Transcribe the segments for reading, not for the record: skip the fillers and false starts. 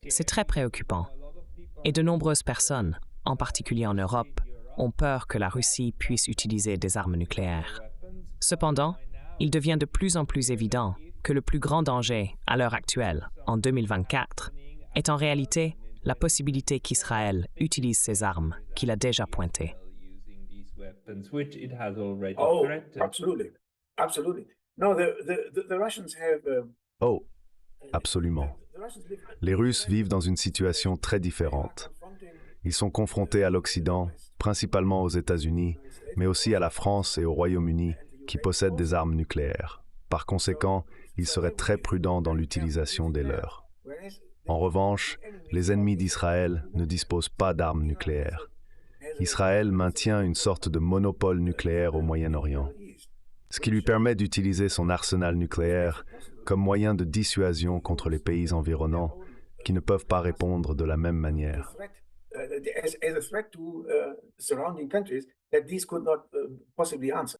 C'est très préoccupant. Et de nombreuses personnes, en particulier en Europe, ont peur que la Russie puisse utiliser des armes nucléaires. Cependant, il devient de plus en plus évident que le plus grand danger, à l'heure actuelle, en 2024, est en réalité la possibilité qu'Israël utilise ces armes qu'il a déjà pointées. Oh, absolutely. Absolutely. No, the Russians have. Oh, absolument. Les Russes vivent dans une situation très différente. Ils sont confrontés à l'Occident, principalement aux États-Unis, mais aussi à la France et au Royaume-Uni, qui possèdent des armes nucléaires. Par conséquent, ils seraient très prudents dans l'utilisation des leurs. En revanche, les ennemis d'Israël ne disposent pas d'armes nucléaires. Israël maintient une sorte de monopole nucléaire au Moyen-Orient, ce qui lui permet d'utiliser son arsenal nucléaire comme moyen de dissuasion contre les pays environnants qui ne peuvent pas répondre de la même manière. As a threat to surrounding countries that these could not possibly answer.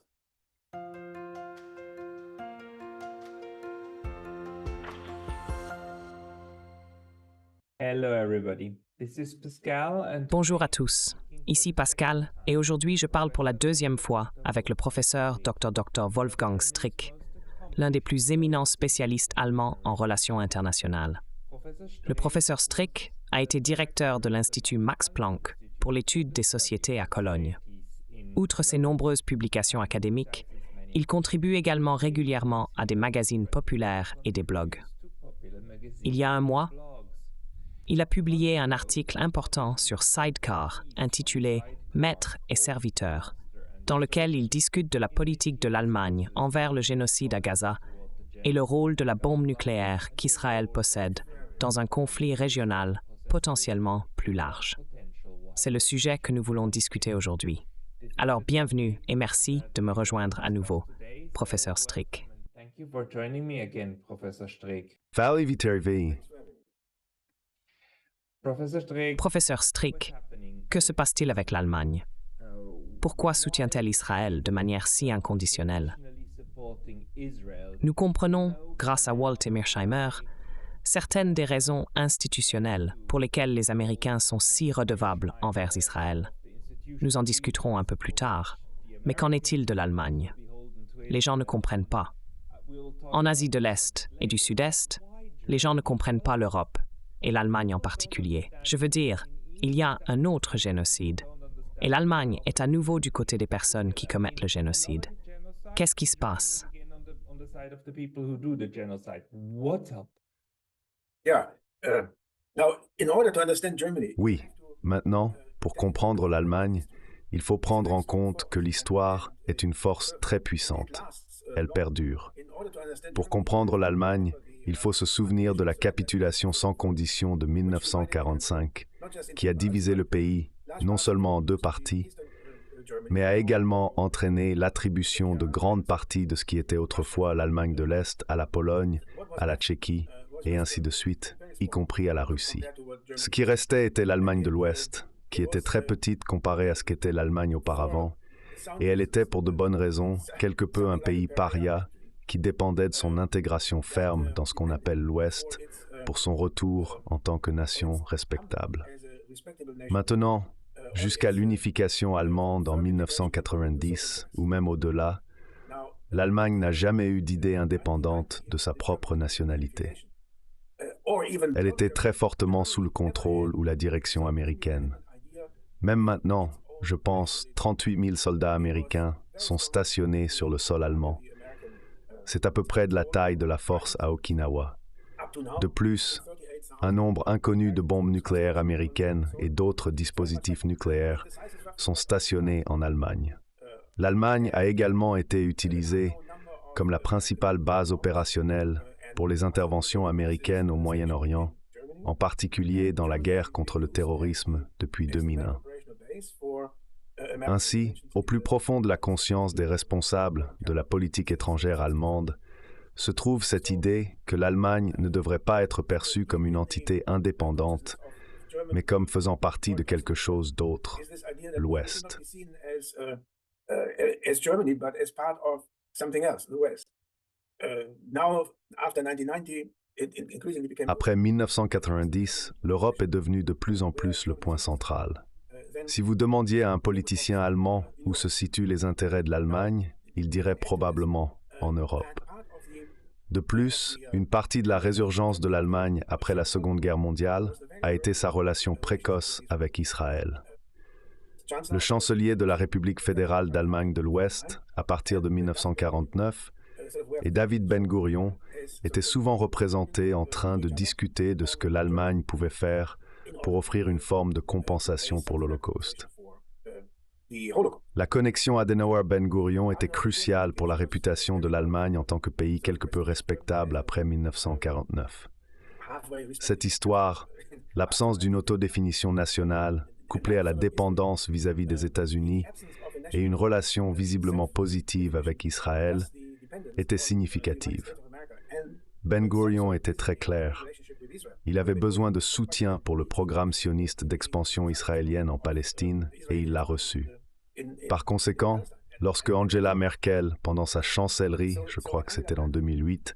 Hello everybody. This is Pascal and Bonjour à tous. Ici Pascal, et aujourd'hui je parle pour la deuxième fois avec le professeur Dr. Wolfgang Strick, l'un des plus éminents spécialistes allemands en relations internationales. Le professeur Strick a été directeur de l'Institut Max Planck pour l'étude des sociétés à Cologne. Outre ses nombreuses publications académiques, il contribue également régulièrement à des magazines populaires et des blogs. Il y a un mois, il a publié un article important sur Sidecar intitulé « Maître et serviteur », dans lequel il discute de la politique de l'Allemagne envers le génocide à Gaza et le rôle de la bombe nucléaire qu'Israël possède dans un conflit régional potentiellement plus large. C'est le sujet que nous voulons discuter aujourd'hui. Alors bienvenue et merci de me rejoindre à nouveau, professeur Strick. thank you for joining me again, Professor Strick. Valley Vitervi. Professor Strick, Professeur Strick, que se passe-t-il avec l'Allemagne? Pourquoi soutient-elle Israël de manière si inconditionnelle? Nous comprenons, grâce à Walt et Mearsheimer, certaines des raisons institutionnelles pour lesquelles les Américains sont si redevables envers Israël. Nous en discuterons un peu plus tard. Mais qu'en est-il de l'Allemagne? Les gens ne comprennent pas. En Asie de l'Est et du Sud-Est, les gens ne comprennent pas l'Europe, et l'Allemagne en particulier. Je veux dire, il y a un autre génocide, et l'Allemagne est à nouveau du côté des personnes qui commettent le génocide. Qu'est-ce qui se passe? Yeah. Now, in order to understand Germany, Oui, maintenant, pour comprendre l'Allemagne, il faut prendre en compte que l'histoire est une force très puissante. Elle perdure. Pour comprendre l'Allemagne, il faut se souvenir de la capitulation sans condition de 1945, qui a divisé le pays non seulement en deux parties, mais a également entraîné l'attribution de grandes parties de ce qui était autrefois l'Allemagne de l'Est à la Pologne, à la Tchéquie, et ainsi de suite, y compris à la Russie. Ce qui restait était l'Allemagne de l'Ouest, qui était très petite comparée à ce qu'était l'Allemagne auparavant, et elle était pour de bonnes raisons quelque peu un pays paria qui dépendait de son intégration ferme dans ce qu'on appelle l'Ouest pour son retour en tant que nation respectable. Maintenant, jusqu'à l'unification allemande en 1990 ou même au-delà, l'Allemagne n'a jamais eu d'idée indépendante de sa propre nationalité. Elle était très fortement sous le contrôle ou la direction américaine. Même maintenant, je pense, 38 000 soldats américains sont stationnés sur le sol allemand. C'est à peu près de la taille de la force à Okinawa. De plus, un nombre inconnu de bombes nucléaires américaines et d'autres dispositifs nucléaires sont stationnés en Allemagne. L'Allemagne a également été utilisée comme la principale base opérationnelle pour les interventions américaines au Moyen-Orient, en particulier dans la guerre contre le terrorisme depuis 2001. Ainsi, au plus profond de la conscience des responsables de la politique étrangère allemande, se trouve cette idée que l'Allemagne ne devrait pas être perçue comme une entité indépendante, mais comme faisant partie de quelque chose d'autre, l'Ouest. Now, after 1990, Après 1990, l'Europe est devenue de plus en plus le point central. Si vous demandiez à un politicien allemand où se situent les intérêts de l'Allemagne, il dirait probablement en Europe. De plus, une partie de la résurgence de l'Allemagne après la Seconde Guerre mondiale a été sa relation précoce avec Israël. Le chancelier de la République fédérale d'Allemagne de l'Ouest, à partir de 1949, et David Ben-Gourion étaient souvent représentés en train de discuter de ce que l'Allemagne pouvait faire pour offrir une forme de compensation pour l'Holocauste. La connexion Adenauer-Ben-Gourion était cruciale pour la réputation de l'Allemagne en tant que pays quelque peu respectable après 1949. Cette histoire, l'absence d'une autodéfinition nationale, couplée à la dépendance vis-à-vis des États-Unis et une relation visiblement positive avec Israël, était significative. Ben-Gourion était très clair. Il avait besoin de soutien pour le programme sioniste d'expansion israélienne en Palestine et il l'a reçu. Par conséquent, lorsque Angela Merkel, pendant sa chancellerie, je crois que c'était en 2008,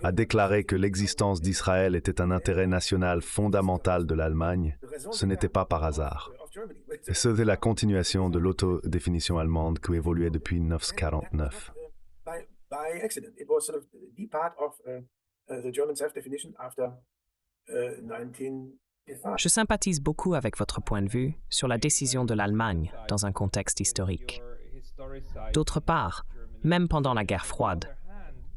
a déclaré que l'existence d'Israël était un intérêt national fondamental de l'Allemagne, ce n'était pas par hasard. Et c'était la continuation de l'autodéfinition allemande qui évoluait depuis 1949. Je sympathise beaucoup avec votre point de vue sur la décision de l'Allemagne dans un contexte historique. D'autre part, même pendant la guerre froide,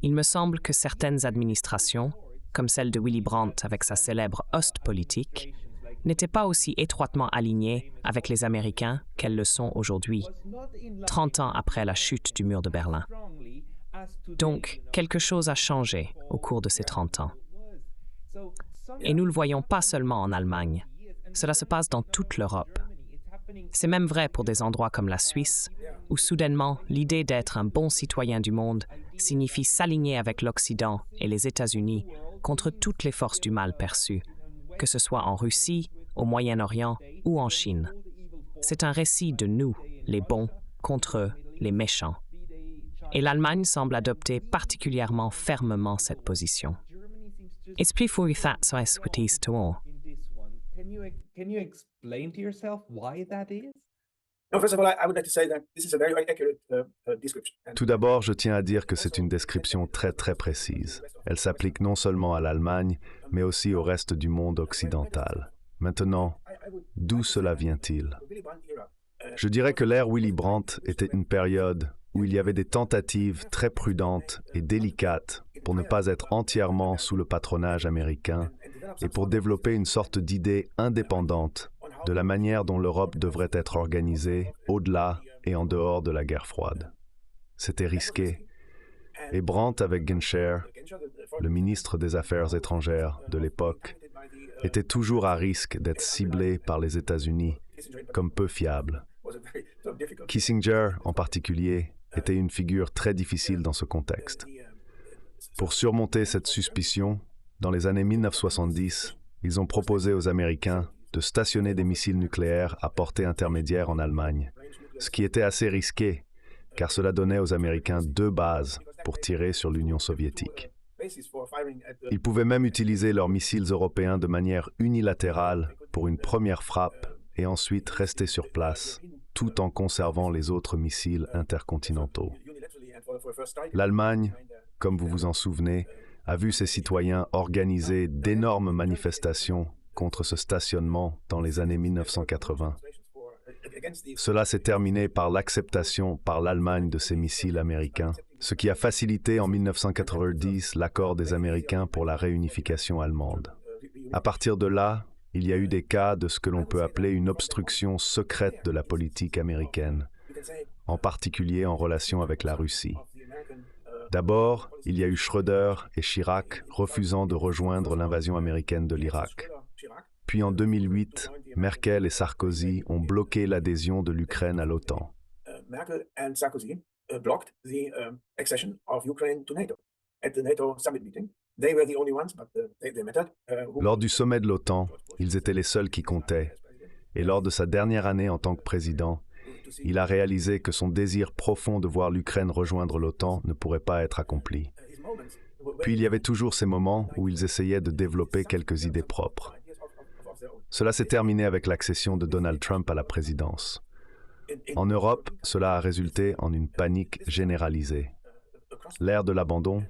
il me semble que certaines administrations, comme celle de Willy Brandt avec sa célèbre Ostpolitik, n'étaient pas aussi étroitement alignées avec les Américains qu'elles le sont aujourd'hui, 30 ans après la chute du mur de Berlin. Donc, quelque chose a changé au cours de ces 30 ans. Et nous le voyons pas seulement en Allemagne. Cela se passe dans toute l'Europe. C'est même vrai pour des endroits comme la Suisse, où soudainement l'idée d'être un bon citoyen du monde signifie s'aligner avec l'Occident et les États-Unis contre toutes les forces du mal perçues, que ce soit en Russie, au Moyen-Orient ou en Chine. C'est un récit de nous, les bons, contre eux, les méchants. Et l'Allemagne semble adopter particulièrement fermement cette position. Expliquez-vous ça tout haut. Can you explain to yourself why that is? No, first of all, I would like to say that this is a very accurate description. Tout d'abord, je tiens à dire que c'est une description très précise. Elle s'applique non seulement à l'Allemagne, mais aussi au reste du monde occidental. Maintenant, d'où cela vient-il? Je dirais que l'ère Willy Brandt était une période où il y avait des tentatives très prudentes et délicates pour ne pas être entièrement sous le patronage américain et pour développer une sorte d'idée indépendante de la manière dont l'Europe devrait être organisée au-delà et en dehors de la guerre froide. C'était risqué. Et Brandt avec Genscher, le ministre des Affaires étrangères de l'époque, était toujours à risque d'être ciblé par les États-Unis comme peu fiable. Kissinger, en particulier, était une figure très difficile dans ce contexte. Pour surmonter cette suspicion, dans les années 1970, ils ont proposé aux Américains de stationner des missiles nucléaires à portée intermédiaire en Allemagne, ce qui était assez risqué, car cela donnait aux Américains 2 bases pour tirer sur l'Union soviétique. Ils pouvaient même utiliser leurs missiles européens de manière unilatérale pour une première frappe et ensuite rester sur place, tout en conservant les autres missiles intercontinentaux. L'Allemagne, comme vous vous en souvenez, a vu ses citoyens organiser d'énormes manifestations contre ce stationnement dans les années 1980. Cela s'est terminé par l'acceptation par l'Allemagne de ces missiles américains, ce qui a facilité en 1990 l'accord des Américains pour la réunification allemande. À partir de là, il y a eu des cas de ce que l'on peut appeler une obstruction secrète de la politique américaine, en particulier en relation avec la Russie. D'abord, il y a eu Schröder et Chirac refusant de rejoindre l'invasion américaine de l'Irak. Puis en 2008, Merkel et Sarkozy ont bloqué l'adhésion de l'Ukraine à l'OTAN. Merkel and Sarkozy blocked the accession of Ukraine to NATO at the NATO summit meeting. They were the only ones, but they mattered. Lors du sommet de l'OTAN, ils étaient les seuls qui comptaient. Et lors de sa dernière année en tant que président, il a réalisé que son désir profond de voir l'Ukraine rejoindre l'OTAN ne pourrait pas être accompli. Puis il y avait toujours ces moments où ils essayaient de développer quelques idées propres. Cela s'est terminé avec l'accession de Donald Trump à la présidence. En Europe, cela a résulté en une panique généralisée. L'ère de l'abandon?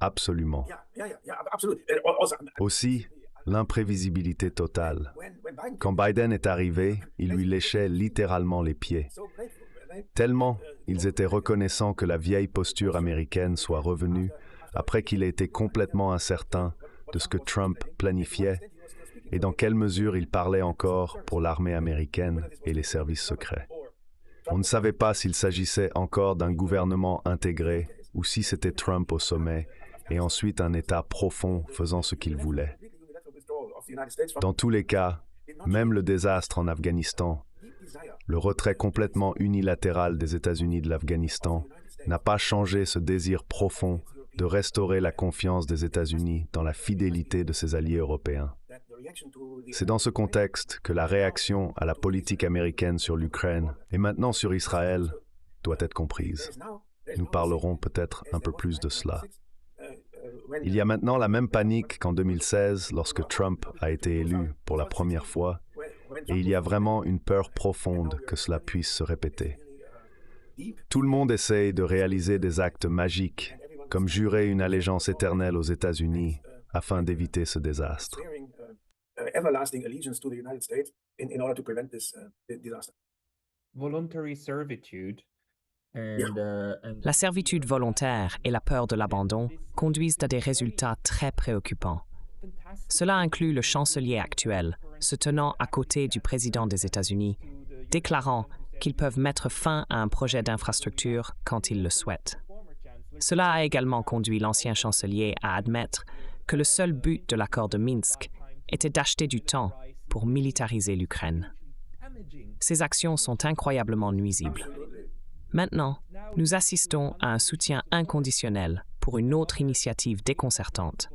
Absolument. Aussi, l'imprévisibilité totale. Quand Biden est arrivé, il lui léchait littéralement les pieds. Tellement ils étaient reconnaissants que la vieille posture américaine soit revenue après qu'il ait été complètement incertain de ce que Trump planifiait et dans quelle mesure il parlait encore pour l'armée américaine et les services secrets. On ne savait pas s'il s'agissait encore d'un gouvernement intégré ou si c'était Trump au sommet et ensuite un État profond faisant ce qu'il voulait. Dans tous les cas, même le désastre en Afghanistan, le retrait complètement unilatéral des États-Unis de l'Afghanistan n'a pas changé ce désir profond de restaurer la confiance des États-Unis dans la fidélité de ses alliés européens. C'est dans ce contexte que la réaction à la politique américaine sur l'Ukraine et maintenant sur Israël doit être comprise. Nous parlerons peut-être un peu plus de cela. Il y a maintenant la même panique qu'en 2016 lorsque Trump a été élu pour la première fois et il y a vraiment une peur profonde que cela puisse se répéter. Tout le monde essaye de réaliser des actes magiques, comme jurer une allégeance éternelle aux États-Unis afin d'éviter ce désastre. Voluntary servitude La servitude volontaire et la peur de l'abandon conduisent à des résultats très préoccupants. Cela inclut le chancelier actuel, se tenant à côté du président des États-Unis, déclarant qu'ils peuvent mettre fin à un projet d'infrastructure quand ils le souhaitent. Cela a également conduit l'ancien chancelier à admettre que le seul but de l'accord de Minsk était d'acheter du temps pour militariser l'Ukraine. Ces actions sont incroyablement nuisibles. Maintenant, nous assistons à un soutien inconditionnel pour une autre initiative déconcertante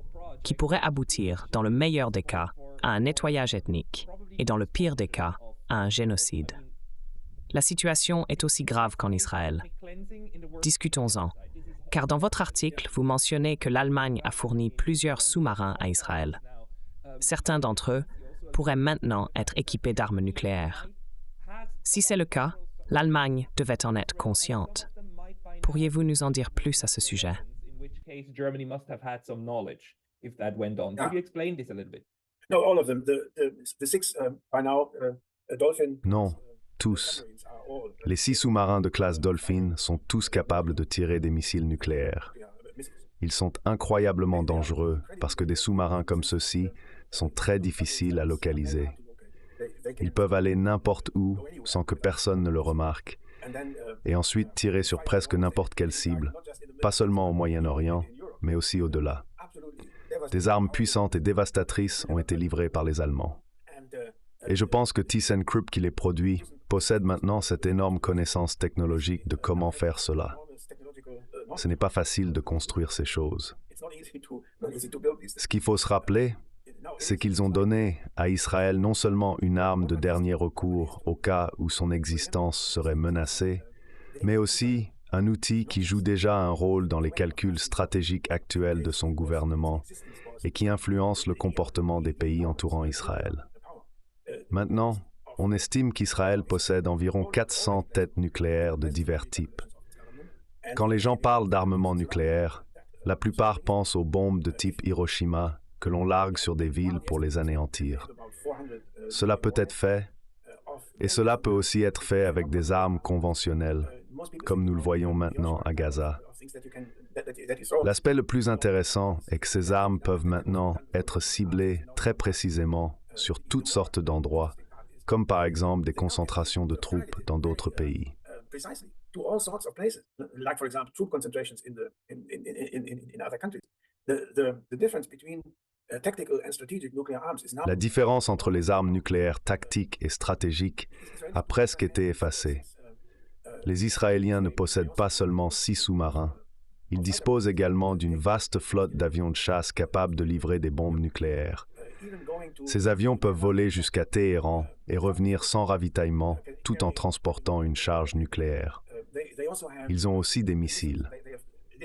qui pourrait aboutir, dans le meilleur des cas, à un nettoyage ethnique et, dans le pire des cas, à un génocide. La situation est aussi grave qu'en Israël. Discutons-en, car dans votre article, vous mentionnez que l'Allemagne a fourni plusieurs sous-marins à Israël. Certains d'entre eux pourraient maintenant être équipés d'armes nucléaires. Si c'est le cas, l'Allemagne devait en être consciente. Pourriez-vous nous en dire plus à ce sujet? Non, tous. Les 6 sous-marins de classe Dolphin sont tous capables de tirer des missiles nucléaires. Ils sont incroyablement dangereux parce que des sous-marins comme ceux-ci sont très difficiles à localiser. Ils peuvent aller n'importe où sans que personne ne le remarque et ensuite tirer sur presque n'importe quelle cible, pas seulement au Moyen-Orient, mais aussi au-delà. Des armes puissantes et dévastatrices ont été livrées par les Allemands. Et je pense que ThyssenKrupp qui les produit possède maintenant cette énorme connaissance technologique de comment faire cela. Ce n'est pas facile de construire ces choses. Ce qu'il faut se rappeler, c'est qu'ils ont donné à Israël non seulement une arme de dernier recours au cas où son existence serait menacée, mais aussi un outil qui joue déjà un rôle dans les calculs stratégiques actuels de son gouvernement et qui influence le comportement des pays entourant Israël. Maintenant, on estime qu'Israël possède environ 400 têtes nucléaires de divers types. Quand les gens parlent d'armement nucléaire, la plupart pensent aux bombes de type Hiroshima que l'on largue sur des villes pour les anéantir. Cela peut être fait, et cela peut aussi être fait avec des armes conventionnelles, comme nous le voyons maintenant à Gaza. L'aspect le plus intéressant est que ces armes peuvent maintenant être ciblées très précisément sur toutes sortes d'endroits, comme par exemple des concentrations de troupes dans d'autres pays. La différence entre les armes nucléaires tactiques et stratégiques a presque été effacée. Les Israéliens ne possèdent pas seulement 6 sous-marins. Ils disposent également d'une vaste flotte d'avions de chasse capables de livrer des bombes nucléaires. Ces avions peuvent voler jusqu'à Téhéran et revenir sans ravitaillement, tout en transportant une charge nucléaire. Ils ont aussi des missiles.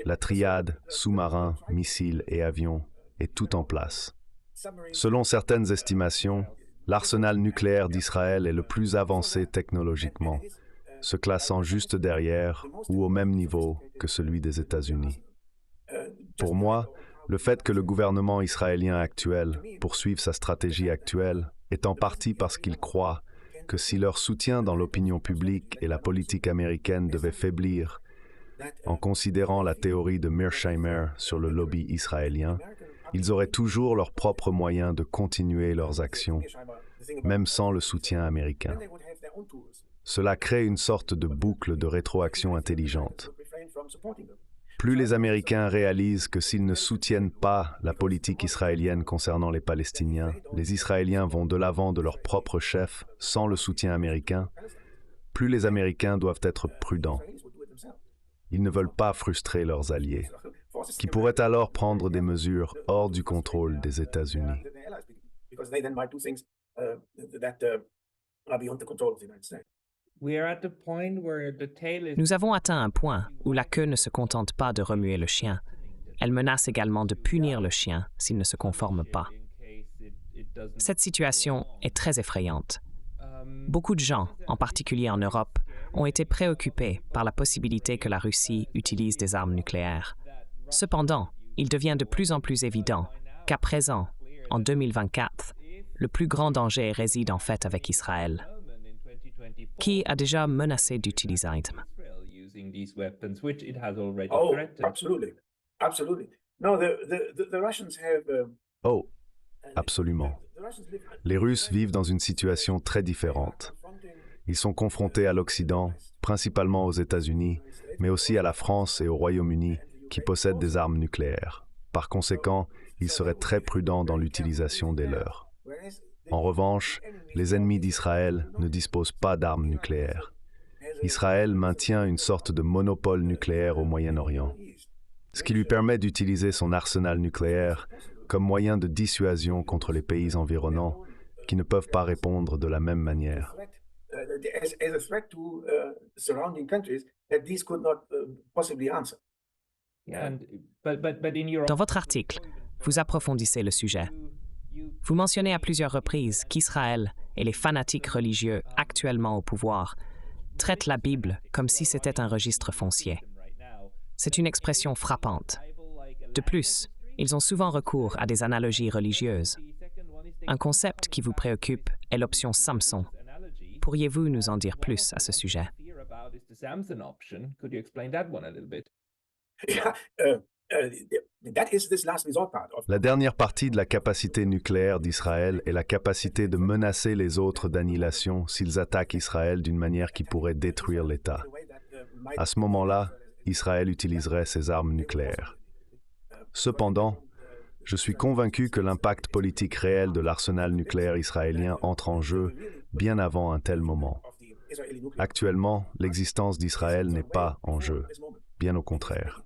La triade, sous-marins, missiles et avions, est tout en place. Selon certaines estimations, l'arsenal nucléaire d'Israël est le plus avancé technologiquement, se classant juste derrière ou au même niveau que celui des États-Unis. Pour moi, le fait que le gouvernement israélien actuel poursuive sa stratégie actuelle est en partie parce qu'ils croient que si leur soutien dans l'opinion publique et la politique américaine devait faiblir, en considérant la théorie de Mearsheimer sur le lobby israélien, ils auraient toujours leurs propres moyens de continuer leurs actions, même sans le soutien américain. Cela crée une sorte de boucle de rétroaction intelligente. Plus les Américains réalisent que s'ils ne soutiennent pas la politique israélienne concernant les Palestiniens, les Israéliens vont de l'avant de leur propre chef sans le soutien américain, plus les Américains doivent être prudents. Ils ne veulent pas frustrer leurs alliés, qui pourraient alors prendre des mesures hors du contrôle des États-Unis. Nous avons atteint un point où la queue ne se contente pas de remuer le chien. Elle menace également de punir le chien s'il ne se conforme pas. Cette situation est très effrayante. Beaucoup de gens, en particulier en Europe, ont été préoccupés par la possibilité que la Russie utilise des armes nucléaires. Cependant, il devient de plus en plus évident qu'à présent, en 2024, le plus grand danger réside en fait avec Israël, qui a déjà menacé d'utiliser armes. Oh, absolutely. Absolutely. No, the Russians have... Oh, absolument. Les Russes vivent dans une situation très différente. Ils sont confrontés à l'Occident, principalement aux États-Unis, mais aussi à la France et au Royaume-Uni, qui possèdent des armes nucléaires. Par conséquent, ils seraient très prudents dans l'utilisation des leurs. En revanche, les ennemis d'Israël ne disposent pas d'armes nucléaires. Israël maintient une sorte de monopole nucléaire au Moyen-Orient, ce qui lui permet d'utiliser son arsenal nucléaire comme moyen de dissuasion contre les pays environnants qui ne peuvent pas répondre de la même manière. Dans votre article, vous approfondissez le sujet. Vous mentionnez à plusieurs reprises qu'Israël et les fanatiques religieux actuellement au pouvoir traitent la Bible comme si c'était un registre foncier. C'est une expression frappante. De plus, ils ont souvent recours à des analogies religieuses. Un concept qui vous préoccupe est l'option Samson. Pourriez-vous nous en dire plus à ce sujet? La dernière partie de la capacité nucléaire d'Israël est la capacité de menacer les autres d'annihilation s'ils attaquent Israël d'une manière qui pourrait détruire l'État. À ce moment-là, Israël utiliserait ses armes nucléaires. Cependant, je suis convaincu que l'impact politique réel de l'arsenal nucléaire israélien entre en jeu bien avant un tel moment. Actuellement, l'existence d'Israël n'est pas en jeu, bien au contraire.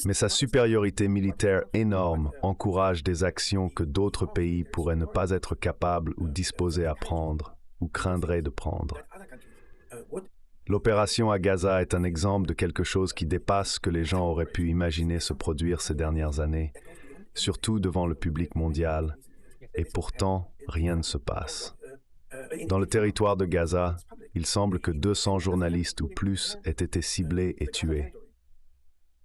Mais sa supériorité militaire énorme encourage des actions que d'autres pays pourraient ne pas être capables ou disposés à prendre ou craindraient de prendre. L'opération à Gaza est un exemple de quelque chose qui dépasse ce que les gens auraient pu imaginer se produire ces dernières années, surtout devant le public mondial, et pourtant, rien ne se passe. Dans le territoire de Gaza, il semble que 200 journalistes ou plus aient été ciblés et tués.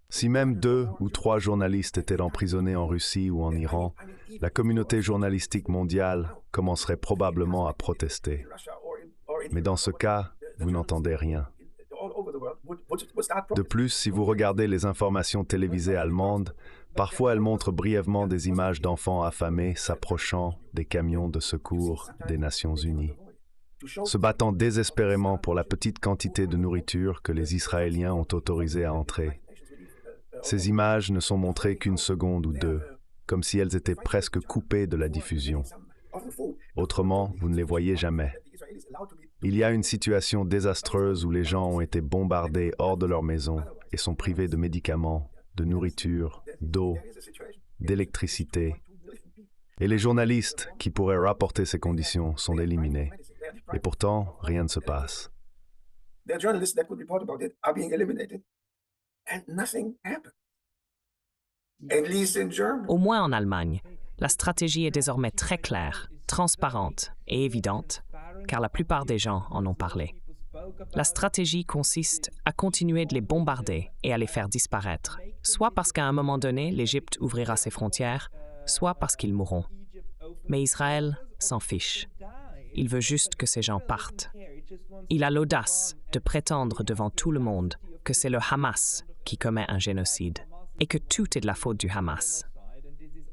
Si même 2 ou 3 journalistes étaient emprisonnés en Russie ou en Iran, la communauté journalistique mondiale commencerait probablement à protester. Mais dans ce cas, vous n'entendez rien. De plus, si vous regardez les informations télévisées allemandes, parfois elles montrent brièvement des images d'enfants affamés s'approchant des camions de secours des Nations Unies, se battant désespérément pour la petite quantité de nourriture que les Israéliens ont autorisé à entrer. Ces images ne sont montrées qu'une seconde ou 2, comme si elles étaient presque coupées de la diffusion. Autrement, vous ne les voyez jamais. Il y a une situation désastreuse où les gens ont été bombardés hors de leur maison et sont privés de médicaments, de nourriture, d'eau, d'électricité. Et les journalistes qui pourraient rapporter ces conditions sont éliminés. Et pourtant, rien ne se passe. The journalists that could report about it are being eliminated, and nothing happened. At least in Germany. Au moins en Allemagne, la stratégie est désormais très claire, transparente et évidente, car la plupart des gens en ont parlé. La stratégie consiste à continuer de les bombarder et à les faire disparaître, soit parce qu'à un moment donné, l'Égypte ouvrira ses frontières, soit parce qu'ils mourront. Mais Israël s'en fiche. Il veut juste que ces gens partent. Il a l'audace de prétendre devant tout le monde que c'est le Hamas qui commet un génocide et que tout est de la faute du Hamas.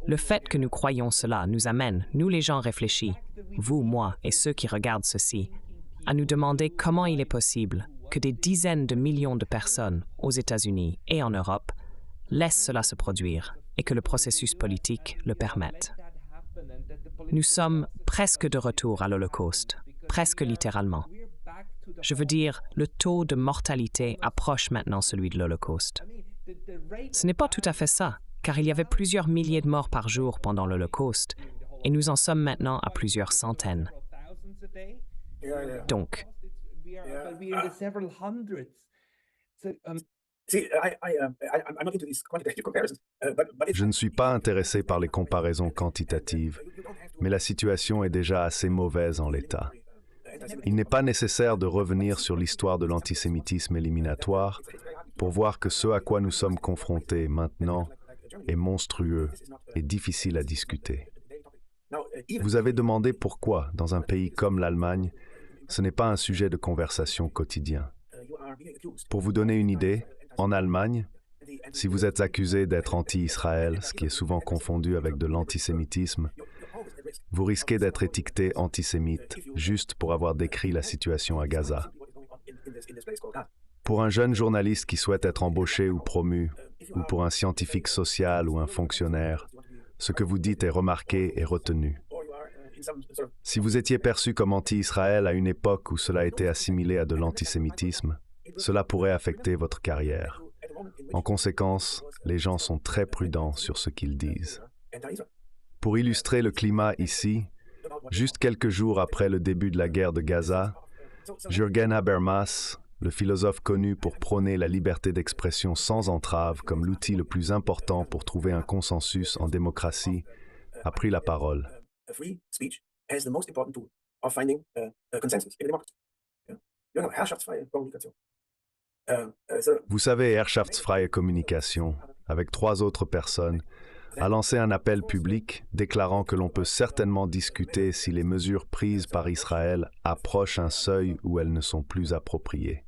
Le fait que nous croyons cela nous amène, nous les gens réfléchis, vous, moi et ceux qui regardent ceci, à nous demander comment il est possible que des dizaines de millions de personnes aux États-Unis et en Europe laissent cela se produire et que le processus politique le permette. Nous sommes presque de retour à l'Holocauste, presque littéralement. Je veux dire, le taux de mortalité approche maintenant celui de l'Holocauste. Ce n'est pas tout à fait ça, car il y avait plusieurs milliers de morts par jour pendant l'Holocauste, et nous en sommes maintenant à plusieurs centaines. Donc, See, I'm not into these quantitative comparisons, but it's Je ne suis pas intéressé par les comparaisons quantitatives, mais la situation est déjà assez mauvaise en l'état. Il n'est pas nécessaire de revenir sur l'histoire de l'antisémitisme éliminatoire pour voir que ce à quoi nous sommes confrontés maintenant est monstrueux et difficile à discuter. Vous avez demandé pourquoi, dans un pays comme l'Allemagne, ce n'est pas un sujet de conversation quotidien. Pour vous donner une idée, en Allemagne, si vous êtes accusé d'être anti-Israël, ce qui est souvent confondu avec de l'antisémitisme, vous risquez d'être étiqueté antisémite juste pour avoir décrit la situation à Gaza. Pour un jeune journaliste qui souhaite être embauché ou promu, ou pour un scientifique social ou un fonctionnaire, ce que vous dites est remarqué et retenu. Si vous étiez perçu comme anti-Israël à une époque où cela était assimilé à de l'antisémitisme, cela pourrait affecter votre carrière. En conséquence, les gens sont très prudents sur ce qu'ils disent. Pour illustrer le climat ici, juste quelques jours après le début de la guerre de Gaza, Jürgen Habermas, le philosophe connu pour prôner la liberté d'expression sans entrave comme l'outil le plus important pour trouver un consensus en démocratie, a pris la parole. free speech as the most important tool of finding a consensus in a democracy. Herrschaftsfreie Kommunikation. Vous savez, Herrschaftsfreie Kommunikation, avec 3 autres personnes, a lancé un appel public déclarant que l'on peut certainement discuter si les mesures prises par Israël approchent un seuil où elles ne sont plus appropriées.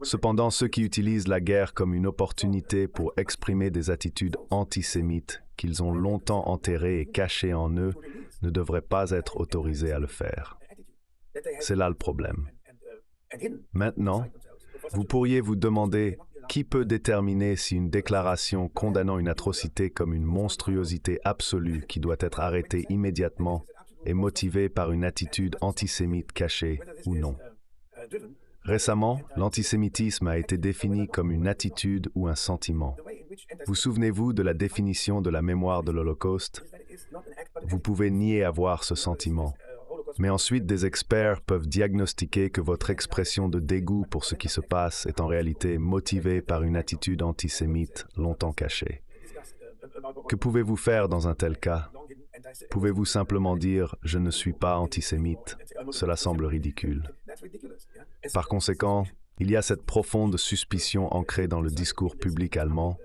Cependant, ceux qui utilisent la guerre comme une opportunité pour exprimer des attitudes antisémites qu'ils ont longtemps enterrées et cachées en eux ne devraient pas être autorisés à le faire. C'est là le problème. Maintenant, vous pourriez vous demander qui peut déterminer si une déclaration condamnant une atrocité comme une monstruosité absolue qui doit être arrêtée immédiatement est motivée par une attitude antisémite cachée ou non. Récemment, l'antisémitisme a été défini comme une attitude ou un sentiment. Vous souvenez-vous de la définition de la mémoire de l'Holocauste? Vous pouvez nier avoir ce sentiment. Mais ensuite, des experts peuvent diagnostiquer que votre expression de dégoût pour ce qui se passe est en réalité motivée par une attitude antisémite longtemps cachée. Que pouvez-vous faire dans un tel cas? Pouvez-vous simplement dire « je ne suis pas antisémite » ? Cela semble ridicule. Par conséquent, il y a cette profonde suspicion ancrée dans le discours public allemand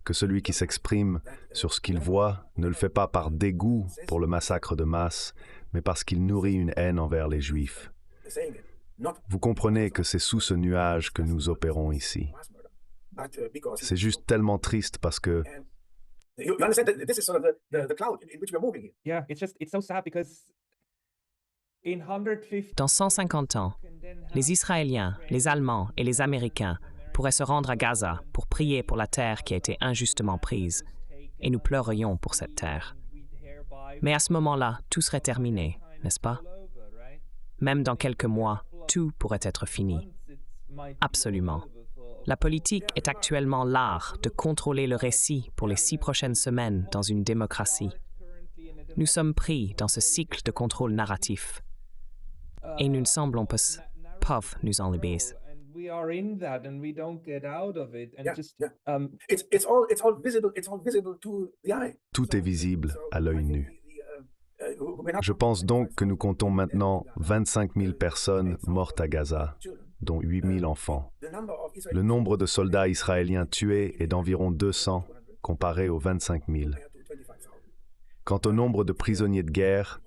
que celui qui s'exprime sur ce qu'il voit ne le fait pas par dégoût pour le massacre de masse, mais parce qu'il nourrit une haine envers les Juifs. Vous comprenez que c'est sous ce nuage que nous opérons ici. C'est juste tellement triste parce que You understand that this is sort of the cloud in which we're moving here. Yeah, it's so sad because in 150 dans 150 ans, les Israéliens, les Allemands et les Américains pourraient se rendre à Gaza pour prier pour la terre qui a été injustement prise, et nous pleurerions pour cette terre. Mais à ce moment-là, tout serait terminé, n'est-ce pas? Même dans quelques mois, tout pourrait être fini. Absolument. La politique est actuellement l'art de contrôler le récit pour les 6 prochaines semaines dans une démocratie. Nous sommes pris dans ce cycle de contrôle narratif. Et nous ne semblons pas nous en libérer. we are in that and we don't get out of it. And Yeah, just yeah. It's all visible. It's all visible to the eye. Tout est visible à l'œil nu. Je pense donc que nous comptons maintenant 25 000 personnes mortes à Gaza, dont 8 000 enfants. Le nombre de soldats israéliens tués est d'environ 200, comparé aux 25 000. Quant au nombre de prisonniers de guerre,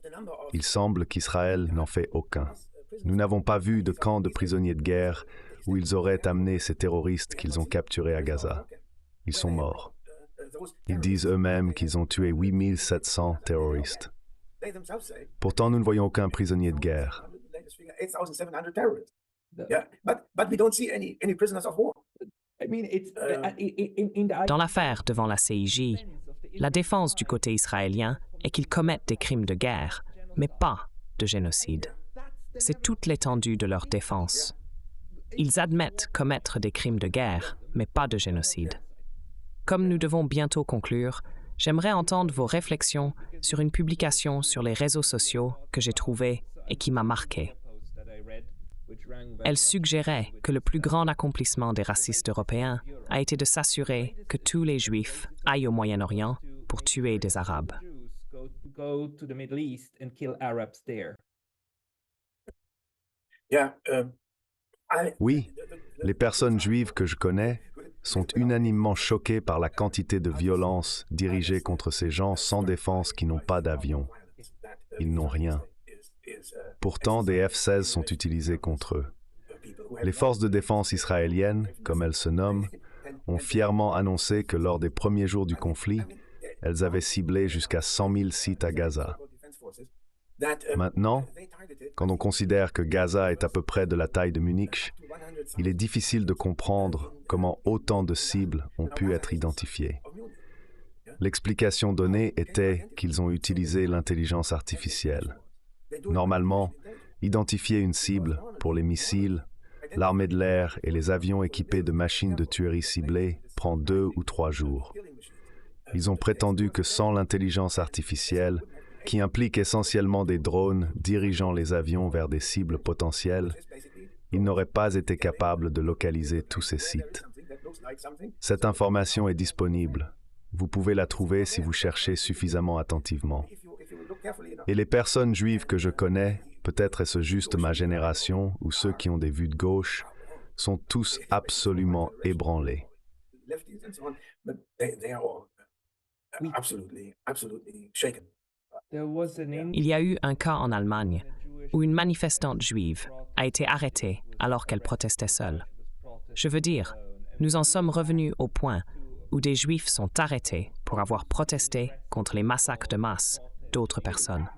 il semble qu'Israël n'en fait aucun. Nous n'avons pas vu de camp de prisonniers de guerre où ils auraient amené ces terroristes qu'ils ont capturés à Gaza. Ils sont morts. Ils disent eux-mêmes qu'ils ont tué 8 700 terroristes. Pourtant, nous ne voyons aucun prisonnier de guerre. Yeah, but we don't see any prisoners of war. I mean, it's in the Dans l'affaire devant la CIJ, la défense du côté israélien est qu'ils commettent des crimes de guerre, mais pas de génocide. C'est toute l'étendue de leur défense. Ils admettent commettre des crimes de guerre, mais pas de génocide. Comme nous devons bientôt conclure, j'aimerais entendre vos réflexions sur une publication sur les réseaux sociaux que j'ai trouvée et qui m'a marqué. Elle suggérait que le plus grand accomplissement des racistes européens a été de s'assurer que tous les Juifs aillent au Moyen-Orient pour tuer des Arabes. go to the Middle East and kill Arabs there. Yeah, Oui, les personnes juives que je connais sont unanimement choquées par la quantité de violence dirigée contre ces gens sans défense qui n'ont pas d'avion. Ils n'ont rien. Pourtant, des F-16 sont utilisés contre eux. Les forces de défense israéliennes, comme elles se nomment, ont fièrement annoncé que lors des premiers jours du conflit, elles avaient ciblé jusqu'à 100 000 sites à Gaza. Maintenant, quand on considère que Gaza est à peu près de la taille de Munich, il est difficile de comprendre comment autant de cibles ont pu être identifiées. L'explication donnée était qu'ils ont utilisé l'intelligence artificielle. Normalement, identifier une cible pour les missiles, l'armée de l'air et les avions équipés de machines de tuerie ciblées prend 2 ou 3 jours. Ils ont prétendu que sans l'intelligence artificielle, qui implique essentiellement des drones dirigeant les avions vers des cibles potentielles, ils n'auraient pas été capables de localiser tous ces sites. Cette information est disponible. Vous pouvez la trouver si vous cherchez suffisamment attentivement. Et les personnes juives que je connais, peut-être est-ce juste ma génération ou ceux qui ont des vues de gauche, sont tous absolument ébranlés. Il y a eu un cas en Allemagne où une manifestante juive a été arrêtée alors qu'elle protestait seule. Je veux dire, nous en sommes revenus au point où des juifs sont arrêtés pour avoir protesté contre les massacres de masse d'autres personnes.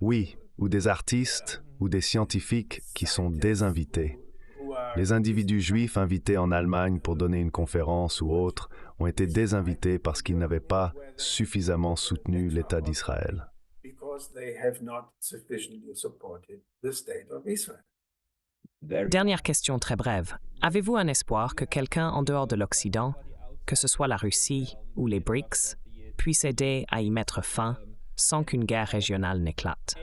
Oui, ou des artistes ou des scientifiques qui sont désinvités. Les individus juifs invités en Allemagne pour donner une conférence ou autre ont été désinvités parce qu'ils n'avaient pas suffisamment soutenu l'État d'Israël. Dernière question très brève. Avez-vous un espoir que quelqu'un en dehors de l'Occident, que ce soit la Russie ou les BRICS, puisse aider à y mettre fin sans qu'une guerre régionale n'éclate?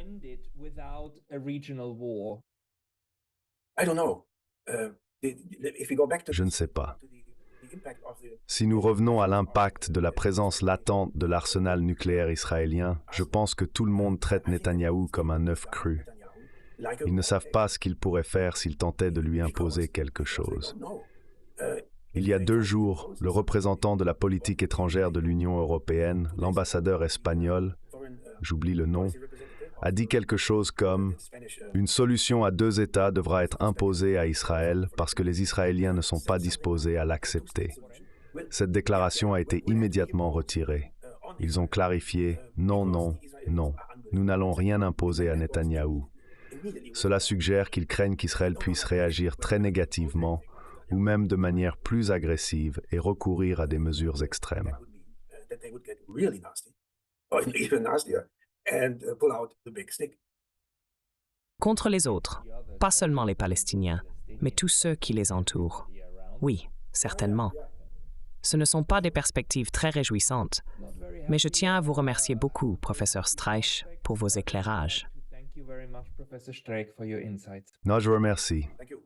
Je ne sais pas. Si nous revenons à l'impact de la présence latente de l'arsenal nucléaire israélien, je pense que tout le monde traite Netanyahou comme un œuf cru. Ils ne savent pas ce qu'ils pourraient faire s'ils tentaient de lui imposer quelque chose. Il y a 2 jours, le représentant de la politique étrangère de l'Union européenne, l'ambassadeur espagnol, j'oublie le nom, a dit quelque chose comme « Une solution à 2 États devra être imposée à Israël parce que les Israéliens ne sont pas disposés à l'accepter. » Cette déclaration a été immédiatement retirée. Ils ont clarifié « Non, non, non, nous n'allons rien imposer à Netanyahou. » Cela suggère qu'ils craignent qu'Israël puisse réagir très négativement ou même de manière plus agressive et recourir à des mesures extrêmes. Contre les autres, pas seulement les Palestiniens, mais tous ceux qui les entourent. Oui, certainement. Ce ne sont pas des perspectives très réjouissantes, mais je tiens à vous remercier beaucoup, professeur Streich, pour vos éclairages. Thank you very much, Professor Streeck, for your insights. Non, je vous remercie. Thank you.